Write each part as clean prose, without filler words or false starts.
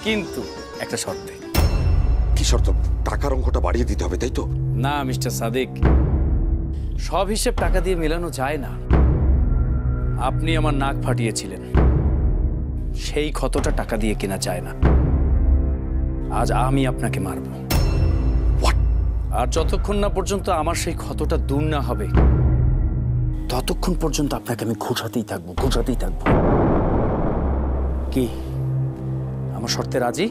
কিন্তু একটা শর্তে। কি শর্ত? টাকার অঙ্কটা বাড়িয়ে দিতে হবে, তাই তো? না মিস্টার সাদিক, সব হিসেব টাকা দিয়ে মেলানো যায় না। আপনি আমার নাক ফাটিয়েছিলেন, সেই ক্ষতটা টাকা দিয়ে কেনা যায় না। আজ আমি আপনাকে মারব, আর যতক্ষণ না পর্যন্ত আমার সেই ক্ষতটা দূর না হবে ততক্ষণ পর্যন্ত আপনাকে আমি ঘুষাতেই থাকবো। কি আমার শর্তে রাজি?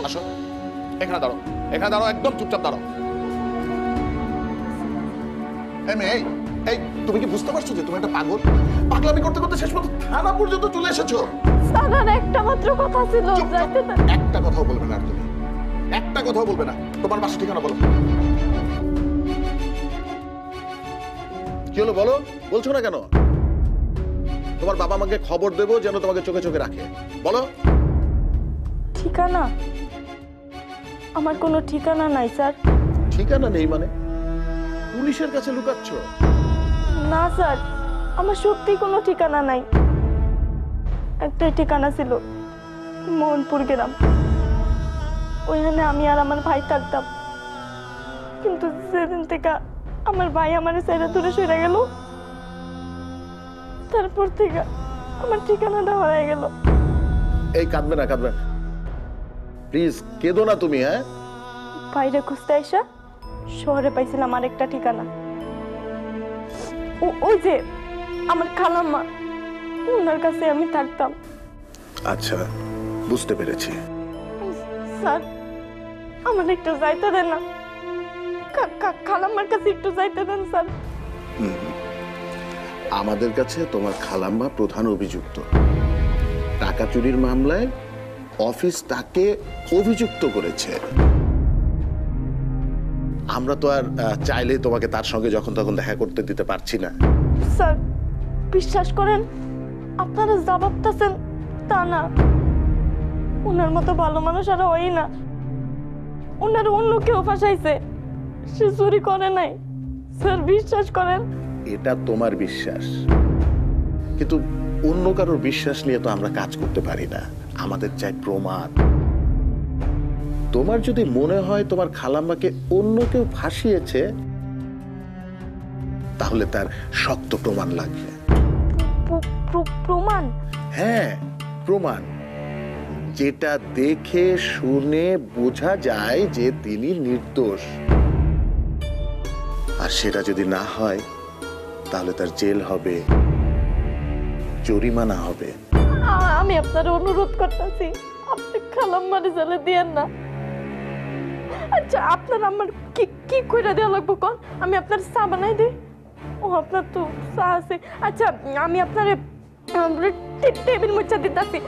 আসো, এখানে দাঁড়াও, একদম চুপচাপ দাঁড়াও। এই তুমি কি বুঝতে পারছো যে তুমি একটা পাগল? পাগলামি করতে করতে শেষ পর্যন্ত থানা পর্যন্ত চলে এসেছো। স্যার একটা মাত্র কথা ছিল, যাইতে না। একটা কথাও বলবে না, আর তুমি একটা কথাও বলবে না। তোমার বাসা ঠিকানা বলো। কি হলো বলো, বলছো না কেন? তোমার বাবা মাকে খবর দেবো যেন তোমাকে চোখে চোখে রাখে। বলো। ঠিকানা? আমার কোনো ঠিকানা নাই স্যার। ঠিকানা নেই মানে? পুলিশের কাছে লুকাচ্ছ? না স্যার, আমার সত্যি কোনো ঠিকানা নাই। একটাই ঠিকানা ছিল, মোহনপুর গ্রাম। ওইখানে আমি আর আমার ভাই থাকতাম। কিন্তু সেদিন থেকে আমার ভাই আমার ছেড়ে দূরে সরে গেল, তারপর থেকে আমার ঠিকানাটা হারিয়ে গেল। এই কাঁদবে না প্লিজ, কেঁদো না তুমি। হ্যাঁ, বাইরে খুঁজতে আইসা শহরে পাইছিলাম আরেকটা ঠিকানা। ওই যে আমার খালাম্মা, ওনার কাছে আমি থাকতাম। আচ্ছা, বুঝতে পেরেছি। স্যার আমার একটু যাইতে দেন না, খালাম্মার কাছে একটু যাইতে দেন স্যার। আমাদের কাছে তোমার খালাম্মা প্রধান অভিযুক্ত। টাকা চুরির মামলায় অফিস তাকে অভিযুক্ত করেছে। আমরা তো আর চাইলে তোমাকে তার সঙ্গে যখন তখন দেখা করতে দিতে পারছি না। স্যার বিশ্বাস করেন, আপনারা যা ভাবতেছেন তা না। ওনার মতো ভালো মানুষ আর হয় না। ওনার অন্য কেউ ফাঁসাইছে, সে চুরি করে নাই। স্যার বিশ্বাস করেন। এটা তোমার বিশ্বাস, কিন্তু অন্য কারোর বিশ্বাস নিয়ে তো আমরা কাজ করতে পারি না। আমাদের চাই প্রমাণ। তোমার যদি মনে হয় তোমার খালাম্মাকে অন্য কেউ ফাঁসিয়েছে, তাহলে তার শক্ত প্রমাণ লাগবে। প্রমাণ? হ্যাঁ, প্রমাণ, যেটা দেখে শুনে বোঝা যায় যে তিনি নির্দোষ। আর সেটা যদি না হয়, তাহলে তার জেল হবে, জরিমানা হবে। আমি আপনার অনুরোধ করতেছি, আপনি খালাম্মারে জেলে দিয়েন না। আচ্ছা আপনার আমার কি কি কইরা দেওয়া লাগবে কোন? আমি আপনার চা বানাই দিই। ও আপনার তো চা আছে। আচ্ছা আমি আপনার টেবিল মুছা দিতেছি।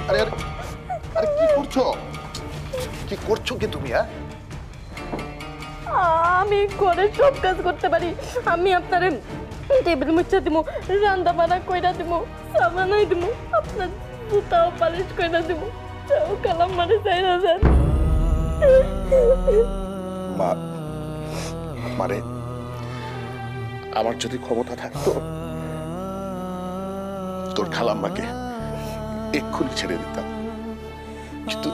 আরে আরে আরে কি করছো? কি করছো কি তুমি? হ্যাঁ, আমি ঘরের সব কাজ করতে পারি। আমি আপনার টেবিল মুছা দিব, রান্না বান্না কইরা দিব, চা বানাই দিব, আপনার জুতাও পালিশ কইরা দিব। তাও খালাম্মারে চাইরা যান। মানে আমার যদি ক্ষমতা থাকতো, তোর খালাম্মাকে এক্ষুনি ছেড়ে দিতাম, কিন্তু